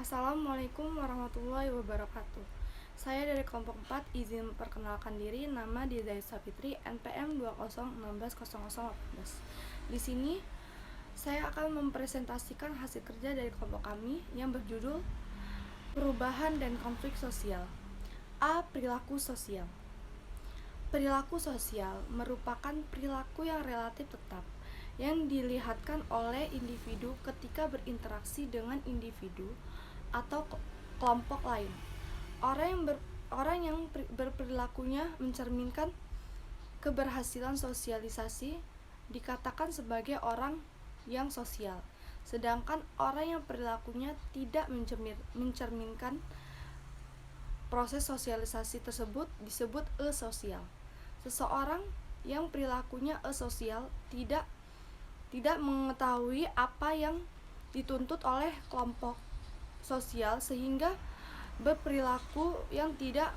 Assalamualaikum warahmatullahi wabarakatuh. Saya dari kelompok 4 izin memperkenalkan diri. Nama Dizai Sapitri, NPM 20160018. Di sini saya akan mempresentasikan hasil kerja dari kelompok kami yang berjudul Perubahan dan Konflik Sosial. A. Perilaku sosial. Perilaku sosial merupakan perilaku yang relatif tetap yang dilihatkan oleh individu ketika berinteraksi dengan individu atau kelompok lain. Orang yang berperilakunya mencerminkan keberhasilan sosialisasi dikatakan sebagai orang yang sosial, sedangkan orang yang perilakunya tidak mencerminkan proses sosialisasi tersebut disebut asosial. Seseorang yang perilakunya asosial tidak mengetahui apa yang dituntut oleh kelompok sosial sehingga berperilaku yang tidak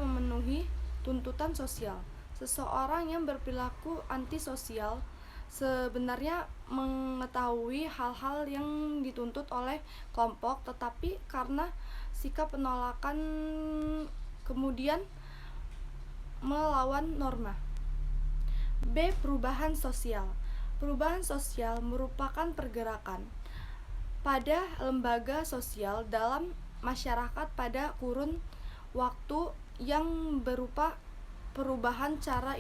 memenuhi tuntutan sosial. Seseorang yang berperilaku antisosial sebenarnya mengetahui hal-hal yang dituntut oleh kelompok, tetapi karena sikap penolakan kemudian melawan norma. B. Perubahan sosial. Perubahan sosial merupakan pergerakan pada lembaga sosial dalam masyarakat pada kurun waktu yang berupa perubahan cara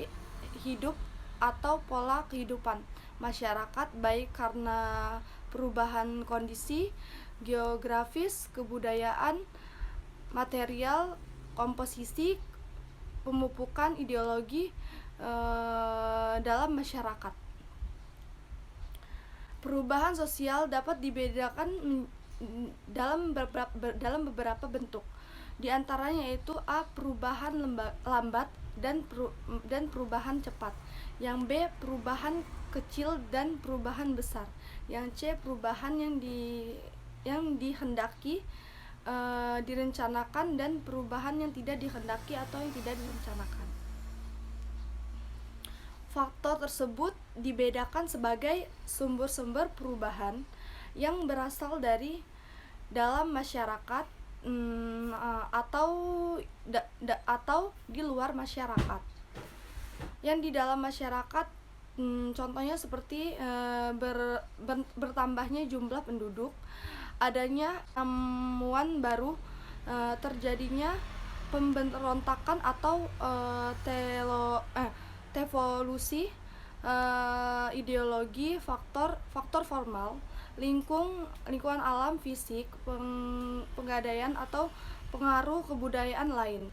hidup atau pola kehidupan masyarakat, baik karena perubahan kondisi geografis, kebudayaan, material, komposisi, pemupukan ideologi dalam masyarakat. Perubahan sosial dapat dibedakan dalam beberapa bentuk. Di antaranya yaitu A. Perubahan lambat dan perubahan cepat. Yang B. Perubahan kecil dan perubahan besar. Yang C. Perubahan yang dihendaki, direncanakan, dan perubahan yang tidak dihendaki atau yang tidak direncanakan. Faktor tersebut dibedakan sebagai sumber-sumber perubahan yang berasal dari dalam masyarakat atau di luar masyarakat. Yang di dalam masyarakat contohnya seperti bertambahnya jumlah penduduk, adanya temuan baru, terjadinya pemberontakan atau devolusi ideologi, faktor formal, lingkungan alam, fisik, pegadaian atau pengaruh kebudayaan lain.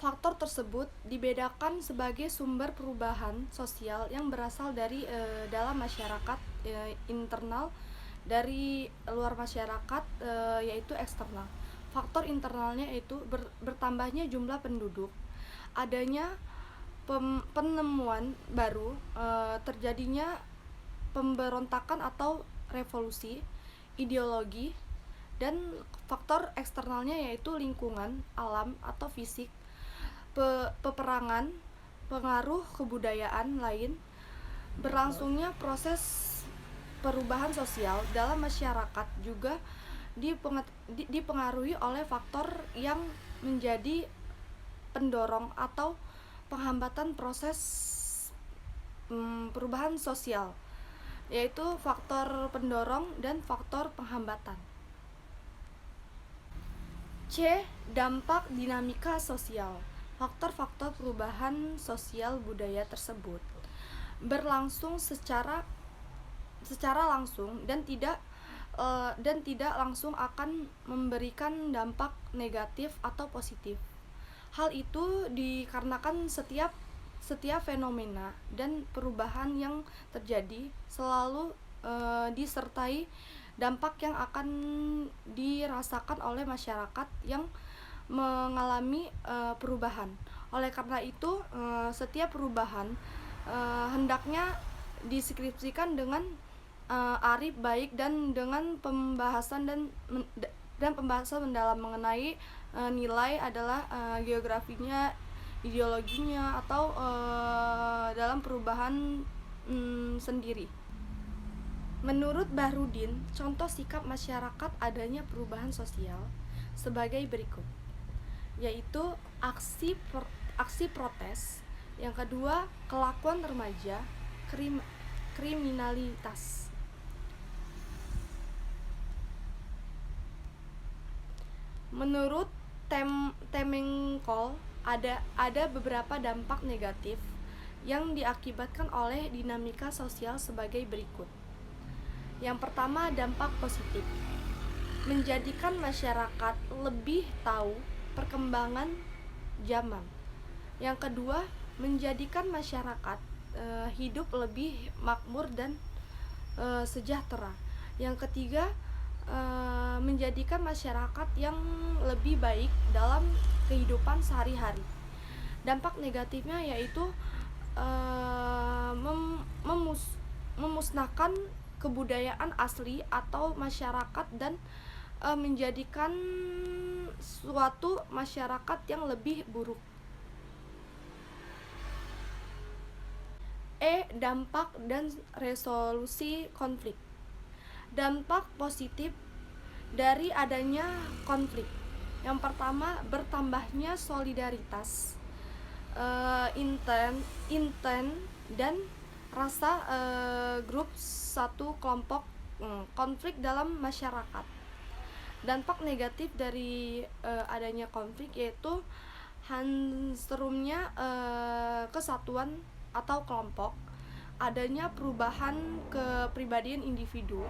Faktor tersebut dibedakan sebagai sumber perubahan sosial yang berasal dari dalam masyarakat, internal, dari luar masyarakat, yaitu eksternal. Faktor internalnya yaitu bertambahnya jumlah penduduk, adanya penemuan baru, terjadinya pemberontakan atau revolusi ideologi, dan faktor eksternalnya yaitu lingkungan alam atau fisik, peperangan, pengaruh kebudayaan lain. Berlangsungnya proses perubahan sosial dalam masyarakat juga dipengaruhi oleh faktor yang menjadi pendorong atau penghambatan proses perubahan sosial, yaitu faktor pendorong dan faktor penghambatan. C. Dampak dinamika sosial. Faktor-faktor perubahan sosial budaya tersebut berlangsung secara langsung dan tidak langsung akan memberikan dampak negatif atau positif. Hal itu dikarenakan setiap fenomena dan perubahan yang terjadi selalu disertai dampak yang akan dirasakan oleh masyarakat yang mengalami perubahan. Oleh karena itu, setiap perubahan hendaknya diskripsikan dengan arif, baik, dan dengan pembahasan mendalam mengenai nilai adalah geografinya, ideologinya, atau dalam perubahan sendiri. Menurut Bahrudin, contoh sikap masyarakat adanya perubahan sosial sebagai berikut, yaitu aksi protes. Yang kedua, kelakuan remaja, kriminalitas. Menurut Temengkol, ada beberapa dampak negatif yang diakibatkan oleh dinamika sosial sebagai berikut. Yang pertama, dampak positif. Menjadikan masyarakat lebih tahu perkembangan zaman. Yang kedua, menjadikan masyarakat hidup lebih makmur dan sejahtera. Yang ketiga, menjadikan masyarakat yang lebih baik dalam kehidupan sehari-hari. Dampak negatifnya yaitu memusnahkan kebudayaan asli atau masyarakat dan menjadikan suatu masyarakat yang lebih buruk. Dampak dan resolusi konflik. Dampak positif dari adanya konflik. Yang pertama, bertambahnya solidaritas, intent dan rasa grup satu kelompok konflik dalam masyarakat. Dampak negatif dari adanya konflik yaitu hancurnya kesatuan atau kelompok, adanya perubahan kepribadian individu,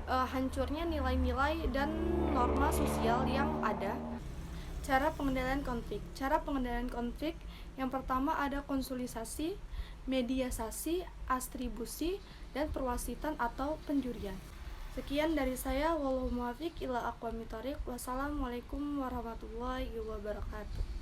hancurnya nilai-nilai dan norma sosial yang ada. Cara pengendalian konflik yang pertama ada konsolidasi, mediasi, atribusi, dan perwasitan atau penjurian. Sekian dari saya, wallahu muwaffiq ila aqwamit thoriq. Wassalamualaikum warahmatullahi wabarakatuh.